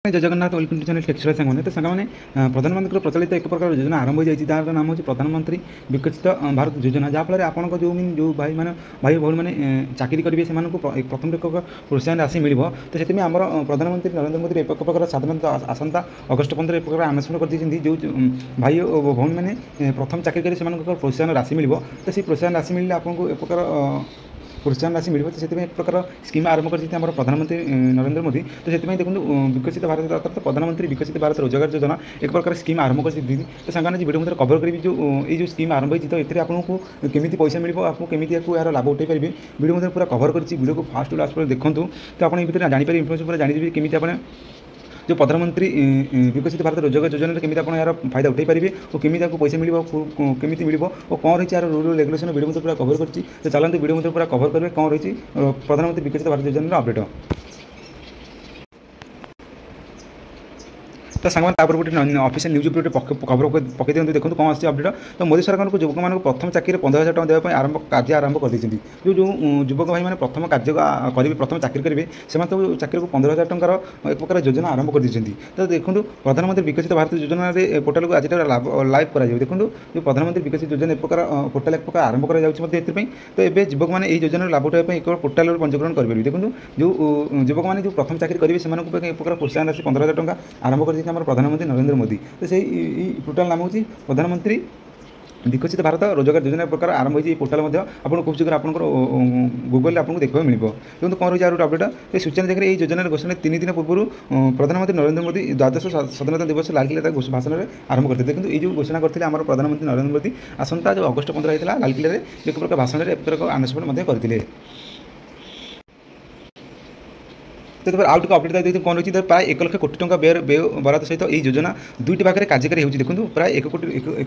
जय Jagannath welcome to channel textile सांगने तो सांगने प्रधानमंत्री प्रचलित एक प्रकार योजना आरंभ हो जाए तार नाम हूँ प्रधानमंत्री विकसित भारत योजना जहाँफल आप जो भाई मैंने भाई भौणी मैंने चाकरी करेंगे से प्रथम एक प्रोत्साहन राशि मिल तो से आम प्रधानमंत्री नरेंद्र मोदी एक प्रकार साधारणतः आसंता अगस्ट 15 एक प्रकार आनाउंसमेंट कर जो भाई भौणी मैंने प्रथम चाकरी करेंगे से प्रोत्साहन राशि मिल तो से प्रोत्साहन राशि मिले आपको एक प्रकार प्रोत्साहन राशि मिल तो एक प्रकार स्कीम आरंभ कर प्रधानमंत्री नरेंद्र मोदी तो से देखो विकसित भारत अर्थात प्रधानमंत्री विकसित भारत रोजगार योजना एक प्रकार स्कीम आरंभ कर तो सांगने वीडियो मध्य कवर करी जो स्कीम आरंभ होती तो ये आपको केमी पैसा मिले आपको केमी यार लाभ उठाई पारे वीडियो मध्य पूरा कवर कर वीडियो को फास्ट लास्ट देखो तो आप जापर इनफर्मेशन पूरा जानी केमी आप जो प्रधानमंत्री विकसित भारत रोजगार योजना केमी आप यार फायदा उठाई पारे और केमी पैसा मिले केमी मिले और कौन रही है रूल रेगुलेशन वीडियो मध्य पूरा कवर कर तो चलते वीडियो मध्य पूरा कवर करेंगे कौन रही प्रधानमंत्री विकसित भारत योजना अपडेट तो सांग गोटे ऑफिशियल न्यूज गोटे खबर पकई दिखाते देखो कौन आसी अपडेट तो मोदी सरकार को युवक मान प्रथम चाकरी 15,000 टଙ୍କା देवाई कार्य आरंभ कर जो युवक भाई मैंने प्रथम कार्य करेंगे प्रथम चाकरी करेंगे से चाकरी को 15,000 टଙ୍କାର एक प्रकार योजना आरंभ कर तो देखो प्रधानमंत्री विकसित भारत योजना पोर्टाल को आज लाइव कर देखो जो प्रधानमंत्री विकसित योजना एक प्रकार पोर्टाल एक प्रकार आरंभ कर तो ये युवक मैंने योजना लाभ उठाई एक पोर्टाल पंजीकरण करेंगे देखो जो युवक मैंने जो प्रथम चाकरी करेंगे से एक प्रकार प्रोत्साहन राशि 15,000 ଟଙ୍କା आरंभ कर प्रधानमंत्री नरेंद्र मोदी तो से पोर्टाल नाम हूँ प्रधानमंत्री विकसित भारत रोजगार योजना प्रकार आरंभ होती पोर्टाल आपको खूब शीघ्र आप गूगल आपको देखा मिले देखो कौन रही है अपडेट सूचना देखिए ये योजना घोषणा 3 दिन पूर्व प्रधानमंत्री नरेंद्र मोदी द्वादश स्वतंत्रता दिवस लालकिला भाषण में आरंभ करते देखो ये जो घोषणा करते आम प्रधानमंत्री नरेंद्र मोदी आसंता जो अगस्ट 15 होता लालकिले एक प्रकार भाषण में एक प्रकार आनाउंसमेंट करते तो आउट को अपडेट देखते कौन रही प्राय 1 लाख कोटी टଙ୍କା व्यय बराद सहित यह योजना दुईट भाग में कार्यकारी होती देखो प्राय 1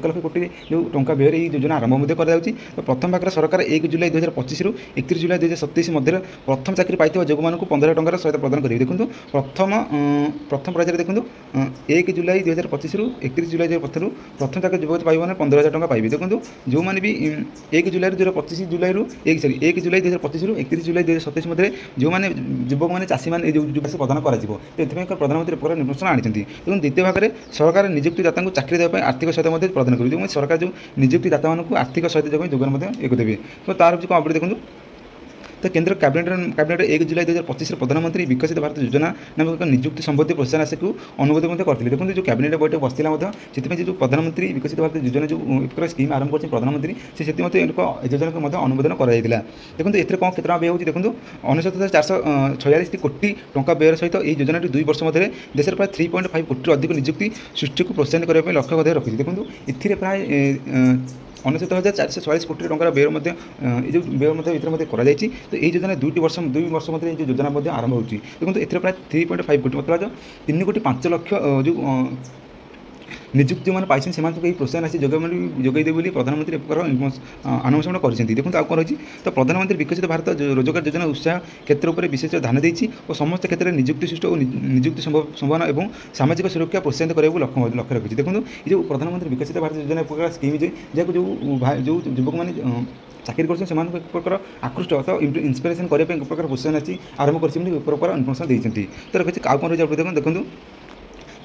लाख कोटी जो टଙ୍କା व्यय यह योजना आरंभ कर तो प्रथम भाग सरकार 1 जुलाई 2025 रु 31 जुलाई 2027 मध्य प्रथम चाकरी पाई जो मान 15 ଟଙ୍କାର सहित प्रदान करेंगे देखो प्रथम पर्यायर देखो 1 जुलाई 2025 रु 31 जुलाई 2025 प्रथम चाकरी युवक पाइबा 15,000 ଟଙ୍କା पाइबे देखो जो मैंने भी 1 जुलाई 2025 जुलाई रु 1 जुलाई 2025 रु 31 जुलाई 2027 मध्य जो मैंने युवक मैंने चाषी मैंने जो प्रदान कर प्रधानमंत्री प्रकार निर्देशन आनी देखो द्वितीय भाग में सरकार नियुक्तिदाता को चाकरी देवाई आर्थिक सहायता प्रदान करेंगे सरकार जो नियुक्तिदाता मानक आर्थिक सहायता जगह योगदान एक देवे तो तार कौन अपडेट देखो तो केंद्र कैबिनेट 1 जुलाई 2025 प्रधानमंत्री विकसित भारत योजना नामक एक नियुक्ति संबंधी प्रोत्साहन राशि को अनुमोदन करते देखो जो कैबिनेट बैठक बसला से जो प्रधानमंत्री विकसित भारत योजना जो एक स्कीम आरंभ कर प्रधानमंत्री से योजना को अनुमोदन कर देखो ए कौन केतना व्यय होती देखो 69,446 कोटी टଙ୍କା व्यय सहित यह योजना 2 वर्ष मध्य देश में प्राय 3.5 कोटी अधिक नियुक्ति सृष्टि को प्रोत्साहन करने लक्ष्य रखी देखो ए प्राय 69,446 कोटी ଟଙ୍କାର व्यय जो व्यय भर तो ये योजना 2 वर्ष मध्य योजना आरंभ होती देखो ए प्राय 3.5 कोटी मतलब 3 कोटी 5 लाख जो नियुक्ति जो मैंने पाई से प्रोत्साहन राशि जोगाई देवे प्रधानमंत्री आनाउंसमेंट कर देखो आउ कौन रही तो प्रधानमंत्री विकसित भारत रोजगार योजना उत्साह क्षेत्र में विशेष ध्यान देती और समस्त क्षेत्र में नियुक्ति सृष्टि और नियुक्ति संभावना और सामाजिक सुरक्षा प्रोत्साहित करने लक्ष्य रखी देखो ये प्रधानमंत्री विकसित भारत योजना एक प्रकार स्कीम जहाँ जो युवक मैंने चाकरी कर एक प्रकार आकृष्ट तो इन्स्पिरेसन करने एक प्रकार प्रोत्साहन राशि आरंभ कर प्रकार इनफर्मेशन देती तो रखी आउ कौन रही देखो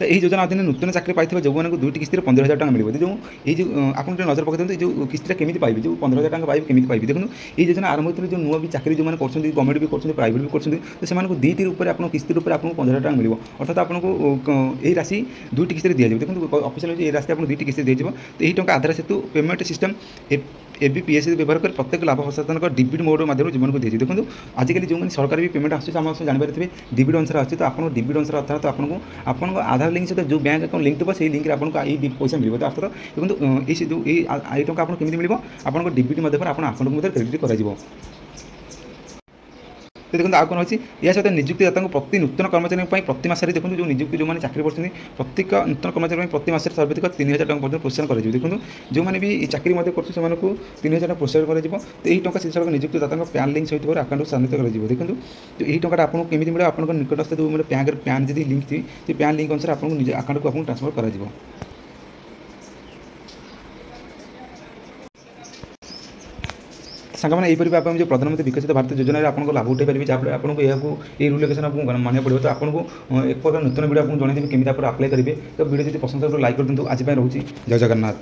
तो यही योजना अधीन नूतन चाकरी पाई जो मैंने 2टी किस्ती 15,000 ଟଙ୍କା मिले जो ये आप नजर पकड़ जो किस्ती केमी पाइबे जो 15,000 ଟଙ୍କା पाइबे केमी पाइबे देखो ये योजना आरंभ होती जो नुआ भी चाकरी जो मैंने गवर्नमेंट भी कर प्राइवेट भी कर तो से दुईटी आप किस्ती आपको 15,000 ଟଙ୍କା मिले अर्थात आपको यही राशि 2टी किस्ती दी जाए देखो ऑफिशियल ये राशि आपको 2टी किस्ती दी जाए तो यही टଙ୍କା आधार सेतु पेमेंट सिस्टम एबीपीएस व्यवहार कर प्रत्येक लाभ हस्तांतरण कर डिबिट मोड माध्यम जीवन को दी देखो आजिकल जो मैंने सरकार भी पेमेंट आस जानते डिबिट अनुसार आती तो आपको डिबिट अनुसार अर्थात आपको आधार लिंक सहित जो बैंक अकाउंट लिंक थोड़ा से लिंक आपको ये पैसा मिले तो अर्थात देखो ये टଙ୍କା आपको केमी मिले आपको डिबिट माध्यम आप अकाउंट क्रेडिट कर तो देखो आउ कौन अच्छी या सहित नियुक्तिदाता प्रति नूतन कर्मचारी प्रति मास देखो जो नियुक्ति जो मैंने चाकरी करते प्रत्येक नूतन कर्मचारी प्रति मास सर्वाधिक 3,000 ଟଙ୍କା प्रोत्साहन कर देखो जो मैंने भी चाकरी कर 3,000 ଟଙ୍କା प्रोत्साहन कर तो यही टଙ୍କା शीर्षक नियुक्तिदाता पैन लिंक सहित आकाउंट स्थानित कर देखो तो यही टଙ୍କା आपको केमी मिले आप निकटस्थ जो मैंने पैन जी लिंक थी पैन लिंक अनुसार आपको निज आकाउंट को ट्रांसफर कर ସାଙ୍ଗମାନେ ଏହିପରି ଭାବେ ଆମେ ଯେଉଁ ପ୍ରଧାନମନ୍ତ୍ରୀ ବିକଶିତ ଭାରତ ଯୋଜନାରେ ଆପଣଙ୍କୁ ଲାଭ ଉଠାଇ ପାରିବେ, ଯାହାଫଳରେ ଆପଣଙ୍କୁ ଏହାକୁ ଏହି ରୁଲ୍ ରେଗୁଲେସନ୍ ଆପଣଙ୍କୁ ମାନିବାକୁ ପଡ଼ିବ। ତ ଆପଣଙ୍କୁ ଏକ ପ୍ରକାର ନୂତନ ଭିଡ଼ିଓ ଆପଣଙ୍କୁ ଜଣାଇଦେବି କେମିତି ଆପଣ ଆପ୍ଲାଏ କରିବେ। ତ ଭିଡ଼ିଓ ଯଦି ପସନ୍ଦ କରୁ ଲାଇକ୍ କରିଦିଅନ୍ତୁ। ଆଜି ପାଇଁ ରହୁଛି, ଜୟ ଜଗନ୍ନାଥ।